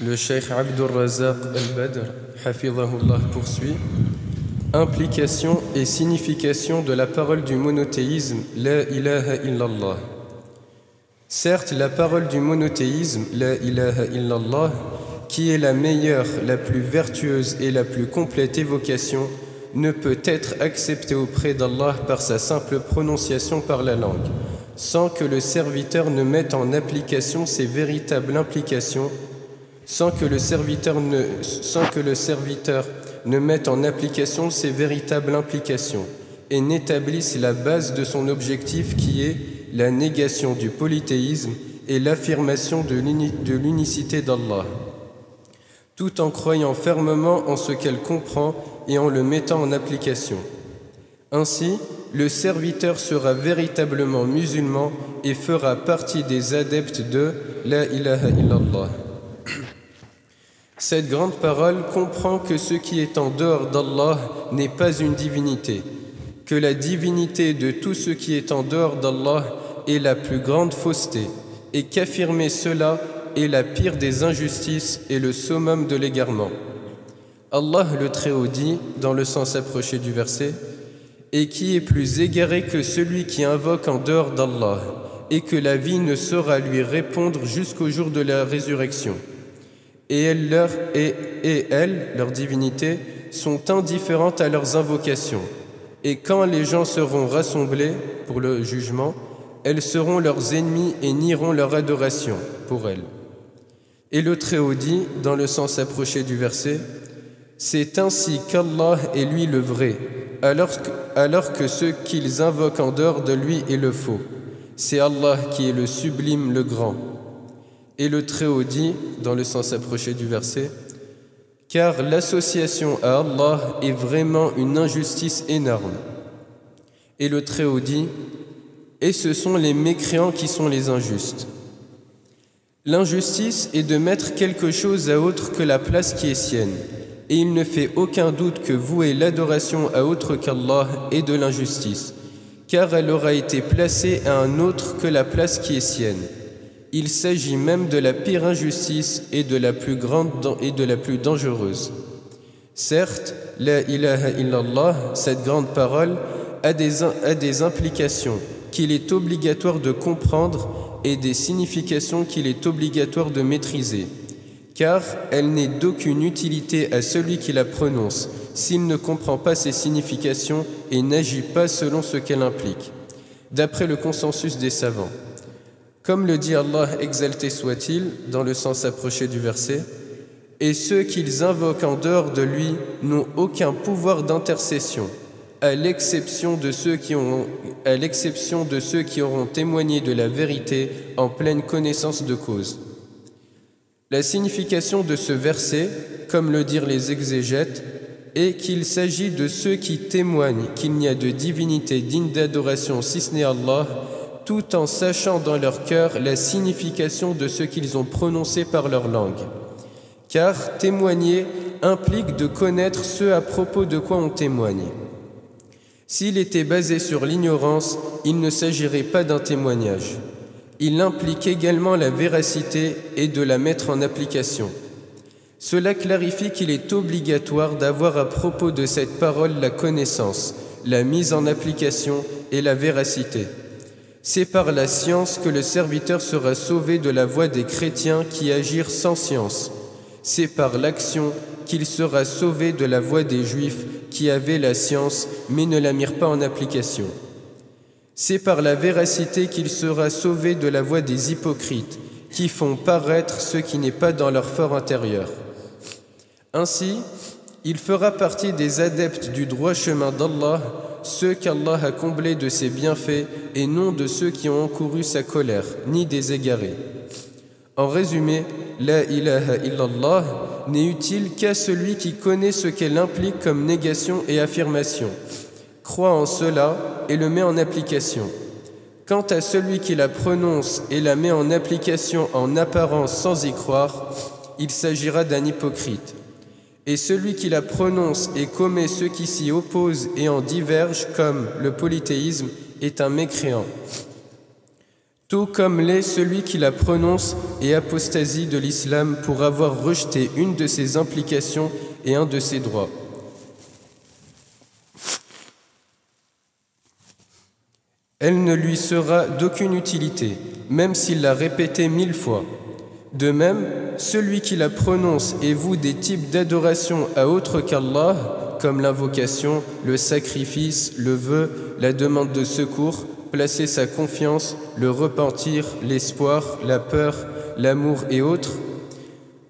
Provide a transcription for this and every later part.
Le Cheikh Abdur Razak al-Badr, hafidhahullah, poursuit. Implication et signification de la parole du monothéisme, la ilaha illallah. Certes, la parole du monothéisme, la ilaha illallah, qui est la meilleure, la plus vertueuse et la plus complète évocation, ne peut être acceptée auprès d'Allah par sa simple prononciation par la langue, sans que le serviteur ne mette en application ses véritables implications, sans que le serviteur ne mette en application ses véritables implications et n'établisse la base de son objectif qui est la négation du polythéisme et l'affirmation de l'unicité d'Allah, tout en croyant fermement en ce qu'elle comprend et en le mettant en application. Ainsi, le serviteur sera véritablement musulman et fera partie des adeptes de la ilaha illallah. Cette grande parole comprend que ce qui est en dehors d'Allah n'est pas une divinité, que la divinité de tout ce qui est en dehors d'Allah est la plus grande fausseté, et qu'affirmer cela est la pire des injustices et le summum de l'égarement. Allah le Très-Haut dit, dans le sens approché du verset, « Et qui est plus égaré que celui qui invoque en dehors d'Allah, et que la vie ne saura lui répondre jusqu'au jour de la résurrection. Et elles, leur divinité, sont indifférentes à leurs invocations. Et quand les gens seront rassemblés pour le jugement, elles seront leurs ennemis et nieront leur adoration pour elles. » Et le Très-Haut dit, dans le sens approché du verset, « C'est ainsi qu'Allah est lui le vrai, alors que ce qu'ils invoquent en dehors de lui est le faux. C'est Allah qui est le sublime, le grand. » Et le Très-Haut dit, dans le sens approché du verset, « Car l'association à Allah est vraiment une injustice énorme. » Et le Très-Haut dit, « Et ce sont les mécréants qui sont les injustes. » L'injustice est de mettre quelque chose à autre que la place qui est sienne, et il ne fait aucun doute que vouer l'adoration à autre qu'Allah est de l'injustice, car elle aura été placée à un autre que la place qui est sienne. Il s'agit même de la pire injustice et de la plus grande et de la plus dangereuse. Certes, la ilaha illallah, cette grande parole, a des implications qu'il est obligatoire de comprendre et des significations qu'il est obligatoire de maîtriser, car elle n'est d'aucune utilité à celui qui la prononce s'il ne comprend pas ses significations et n'agit pas selon ce qu'elle implique, d'après le consensus des savants. Comme le dit Allah, exalté soit-il, dans le sens approché du verset, « Et ceux qu'ils invoquent en dehors de lui n'ont aucun pouvoir d'intercession, à l'exception de ceux qui auront témoigné de la vérité en pleine connaissance de cause. » La signification de ce verset, comme le dirent les exégètes, est qu'il s'agit de ceux qui témoignent qu'il n'y a de divinité digne d'adoration si ce n'est Allah, tout en sachant dans leur cœur la signification de ce qu'ils ont prononcé par leur langue. Car témoigner implique de connaître ce à propos de quoi on témoigne. S'il était basé sur l'ignorance, il ne s'agirait pas d'un témoignage. Il implique également la véracité et de la mettre en application. Cela clarifie qu'il est obligatoire d'avoir à propos de cette parole la connaissance, la mise en application et la véracité. C'est par la science que le serviteur sera sauvé de la voie des chrétiens qui agirent sans science. C'est par l'action qu'il sera sauvé de la voie des juifs qui avaient la science mais ne la mirent pas en application. C'est par la véracité qu'il sera sauvé de la voie des hypocrites qui font paraître ce qui n'est pas dans leur fort intérieur. Ainsi, il fera partie des adeptes du droit chemin d'Allah, ceux qu'Allah a comblés de ses bienfaits et non de ceux qui ont encouru sa colère, ni des égarés. En résumé, la ilaha illallah n'est utile qu'à celui qui connaît ce qu'elle implique comme négation et affirmation, croit en cela et le met en application. Quant à celui qui la prononce et la met en application en apparence sans y croire, il s'agira d'un hypocrite. Et celui qui la prononce et commet ceux qui s'y opposent et en divergent, comme le polythéisme, est un mécréant. tout comme l'est celui qui la prononce et apostasie de l'islam pour avoir rejeté une de ses implications et un de ses droits. Elle ne lui sera d'aucune utilité, même s'il l'a répétée 1000 fois. De même, celui qui la prononce et voue des types d'adoration à autre qu'Allah, comme l'invocation, le sacrifice, le vœu, la demande de secours, placer sa confiance, le repentir, l'espoir, la peur, l'amour et autres.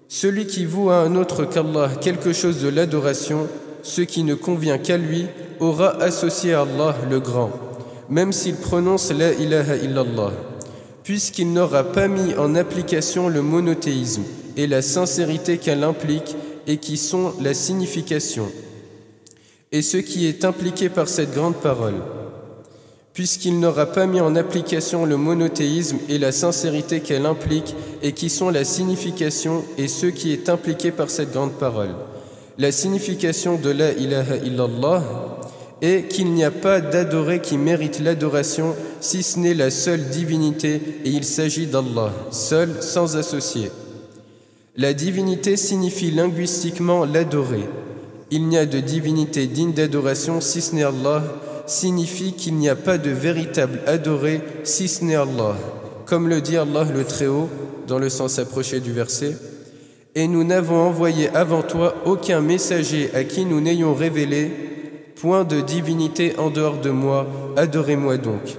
Celui qui voue à un autre qu'Allah quelque chose de l'adoration, ce qui ne convient qu'à lui, aura associé à Allah le Grand, même s'il prononce la ilaha illallah, puisqu'il n'aura pas mis en application le monothéisme et la sincérité qu'elle implique et qui sont la signification, et ce qui est impliqué par cette grande parole. Puisqu'il n'aura pas mis en application le monothéisme et la sincérité qu'elle implique et qui sont la signification et ce qui est impliqué par cette grande parole. La signification de la ilaha illallah est qu'il n'y a pas d'adoré qui mérite l'adoration si ce n'est la seule divinité et il s'agit d'Allah, seul, sans associé. La divinité signifie linguistiquement l'adorer. Il n'y a de divinité digne d'adoration si ce n'est Allah, signifie qu'il n'y a pas de véritable adoré si ce n'est Allah, comme le dit Allah le Très-Haut dans le sens approché du verset. Et nous n'avons envoyé avant toi aucun messager à qui nous n'ayons révélé point de divinité en dehors de moi, adorez-moi donc.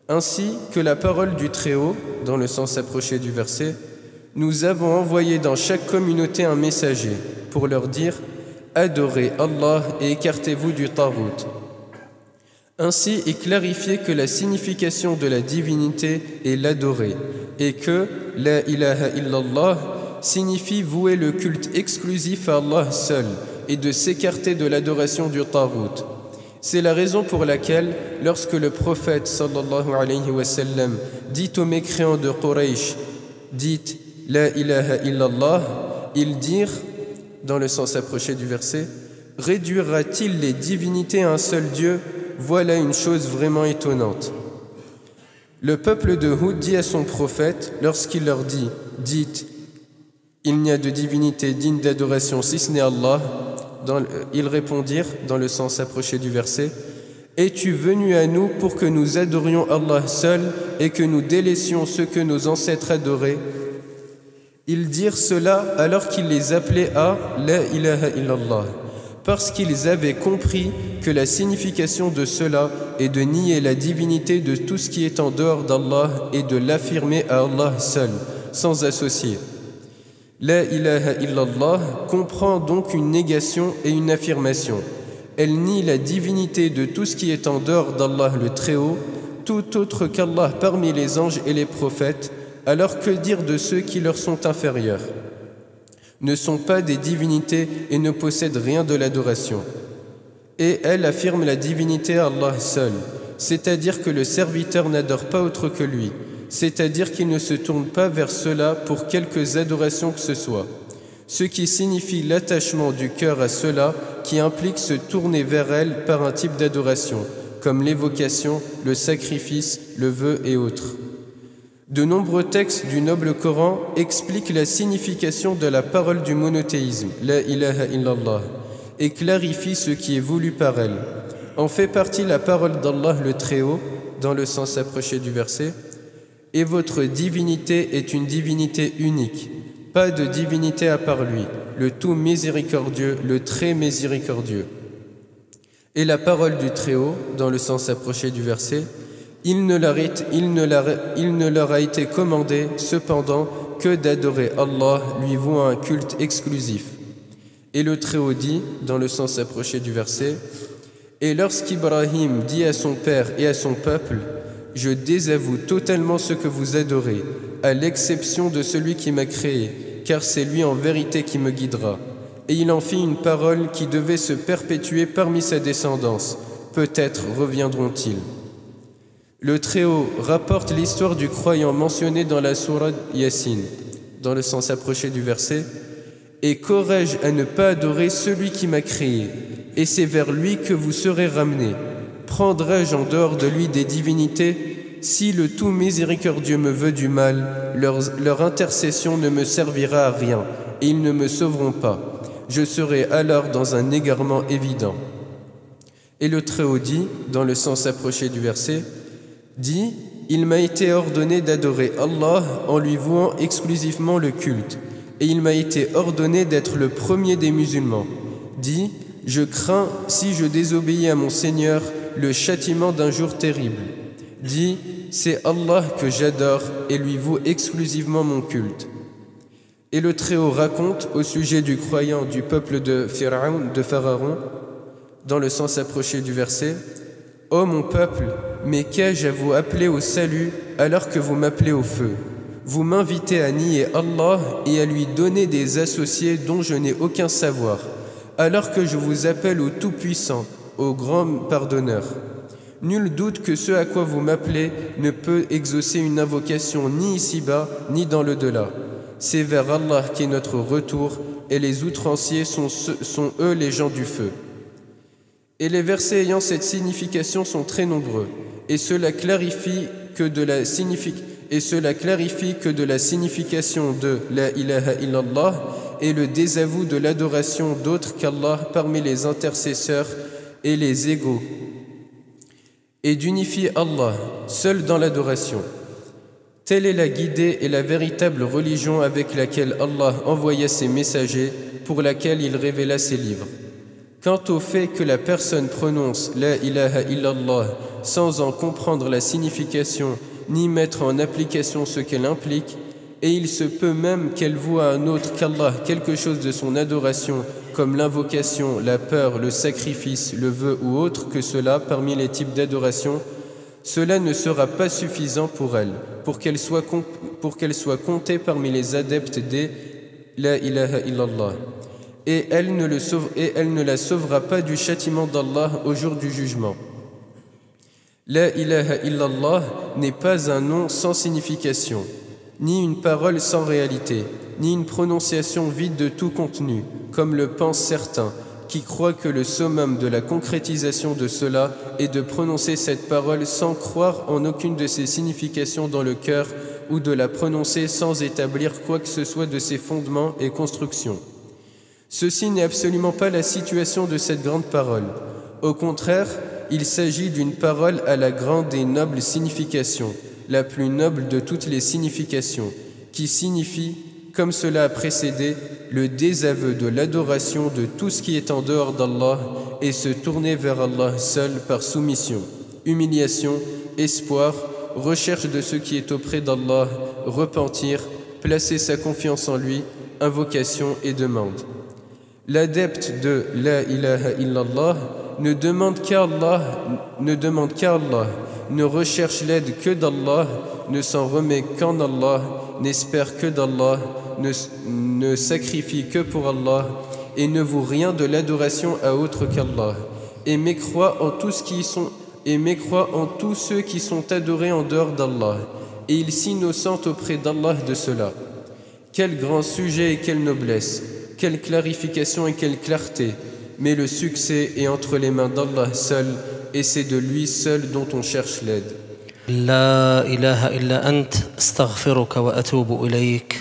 Ainsi que la parole du Très-Haut, dans le sens approché du verset, nous avons envoyé dans chaque communauté un messager pour leur dire « Adorez Allah et écartez-vous du Tarout ». Ainsi est clarifié que la signification de la divinité est l'adorer et que la ilaha illallah signifie vouer le culte exclusif à Allah seul et de s'écarter de l'adoration du Tarout. C'est la raison pour laquelle, lorsque le prophète sallallahu alayhi wa sallam dit aux mécréants de Quraysh, dites la ilaha illallah, ils dirent, dans le sens approché du verset, réduira-t-il les divinités à un seul Dieu? Voilà une chose vraiment étonnante. Le peuple de Houd dit à son prophète, lorsqu'il leur dit, dites, il n'y a de divinité digne d'adoration si ce n'est Allah, ils répondirent, dans le sens approché du verset, es-tu venu à nous pour que nous adorions Allah seul et que nous délaissions ceux que nos ancêtres adoraient? Ils dirent cela alors qu'il les appelait à la ilaha illallah, parce qu'ils avaient compris que la signification de cela est de nier la divinité de tout ce qui est en dehors d'Allah et de l'affirmer à Allah seul, sans associer. La ilaha illallah comprend donc une négation et une affirmation. Elle nie la divinité de tout ce qui est en dehors d'Allah le Très-Haut, tout autre qu'Allah parmi les anges et les prophètes, alors que dire de ceux qui leur sont inférieurs? Ne sont pas des divinités et ne possèdent rien de l'adoration. Et elle affirme la divinité à Allah seul, c'est-à-dire que le serviteur n'adore pas autre que lui, c'est-à-dire qu'il ne se tourne pas vers cela pour quelques adorations que ce soit, ce qui signifie l'attachement du cœur à cela qui implique se tourner vers elle par un type d'adoration, comme l'évocation, le sacrifice, le vœu et autres. De nombreux textes du noble Coran expliquent la signification de la parole du monothéisme, la ilaha illallah, et clarifient ce qui est voulu par elle. En fait partie la parole d'Allah le Très-Haut, dans le sens approché du verset, et votre divinité est une divinité unique, pas de divinité à part lui, le tout miséricordieux, le très miséricordieux. Et la parole du Très-Haut, dans le sens approché du verset, il ne leur a été commandé, cependant, que d'adorer Allah, lui vouant un culte exclusif. Et le Très-Haut dit, dans le sens approché du verset, « Et lorsqu'Ibrahim dit à son père et à son peuple, « Je désavoue totalement ce que vous adorez, à l'exception de celui qui m'a créé, car c'est lui en vérité qui me guidera. » Et il en fit une parole qui devait se perpétuer parmi sa descendance. Peut-être reviendront-ils. Le Très-Haut rapporte l'histoire du croyant mentionné dans la sourate Yassine, dans le sens approché du verset, « Et qu'aurais-je à ne pas adorer celui qui m'a créé, et c'est vers lui que vous serez ramenés. Prendrai-je en dehors de lui des divinités? si le tout miséricordieux me veut du mal, leur intercession ne me servira à rien, et ils ne me sauveront pas. Je serai alors dans un égarement évident. Et le Très-Haut dit, dans le sens approché du verset, dit « Il m'a été ordonné d'adorer Allah en lui vouant exclusivement le culte, et il m'a été ordonné d'être le premier des musulmans. » Dit « Je crains, si je désobéis à mon Seigneur, le châtiment d'un jour terrible. » Dit « C'est Allah que j'adore et lui voue exclusivement mon culte. » Et le Très-Haut raconte au sujet du croyant du peuple de Pharaon, dans le sens approché du verset, « Ô mon peuple, mais qu'ai-je à vous appeler au salut alors que vous m'appelez au feu? Vous m'invitez à nier Allah et à lui donner des associés dont je n'ai aucun savoir, alors que je vous appelle au Tout-Puissant, au Grand Pardonneur. Nul doute que ce à quoi vous m'appelez ne peut exaucer une invocation ni ici-bas, ni dans l'au-delà. C'est vers Allah qu'est notre retour, et les outranciers sont eux les gens du feu. » Et les versets ayant cette signification sont très nombreux, et cela clarifie que de la signification de la ilaha illallah et le désavou de l'adoration d'autres qu'Allah parmi les intercesseurs et les égaux, et d'unifier Allah seul dans l'adoration. Telle est la guidée et la véritable religion avec laquelle Allah envoya ses messagers, pour laquelle il révéla ses livres. Quant au fait que la personne prononce la ilaha illallah sans en comprendre la signification ni mettre en application ce qu'elle implique, et il se peut même qu'elle voue à un autre qu'Allah quelque chose de son adoration, comme l'invocation, la peur, le sacrifice, le vœu ou autre que cela parmi les types d'adoration, cela ne sera pas suffisant pour elle, pour qu'elle soit comptée parmi les adeptes des la ilaha illallah. Et elle ne la sauvera pas du châtiment d'Allah au jour du jugement. La ilaha illallah n'est pas un nom sans signification, ni une parole sans réalité, ni une prononciation vide de tout contenu, comme le pensent certains, qui croient que le summum de la concrétisation de cela est de prononcer cette parole sans croire en aucune de ses significations dans le cœur, ou de la prononcer sans établir quoi que ce soit de ses fondements et constructions. Ceci n'est absolument pas la situation de cette grande parole. Au contraire, il s'agit d'une parole à la grande et noble signification, la plus noble de toutes les significations, qui signifie, comme cela a précédé, le désaveu de l'adoration de tout ce qui est en dehors d'Allah et se tourner vers Allah seul par soumission, humiliation, espoir, recherche de ce qui est auprès d'Allah, repentir, placer sa confiance en lui, invocation et demande. L'adepte de la ilaha illallah ne demande qu'à Allah, ne recherche l'aide que d'Allah, ne s'en remet qu'en Allah, n'espère que d'Allah, ne sacrifie que pour Allah et ne vaut rien de l'adoration à autre qu'Allah, et mécroit en tous ceux qui sont adorés en dehors d'Allah, et il s'innocente auprès d'Allah de cela. Quel grand sujet et quelle noblesse, quelle clarification et quelle clarté, mais le succès est entre les mains d'Allah seul, et c'est de lui seul dont on cherche l'aide. La ilaha illa ant, astaghfiruka wa atubu ilayk.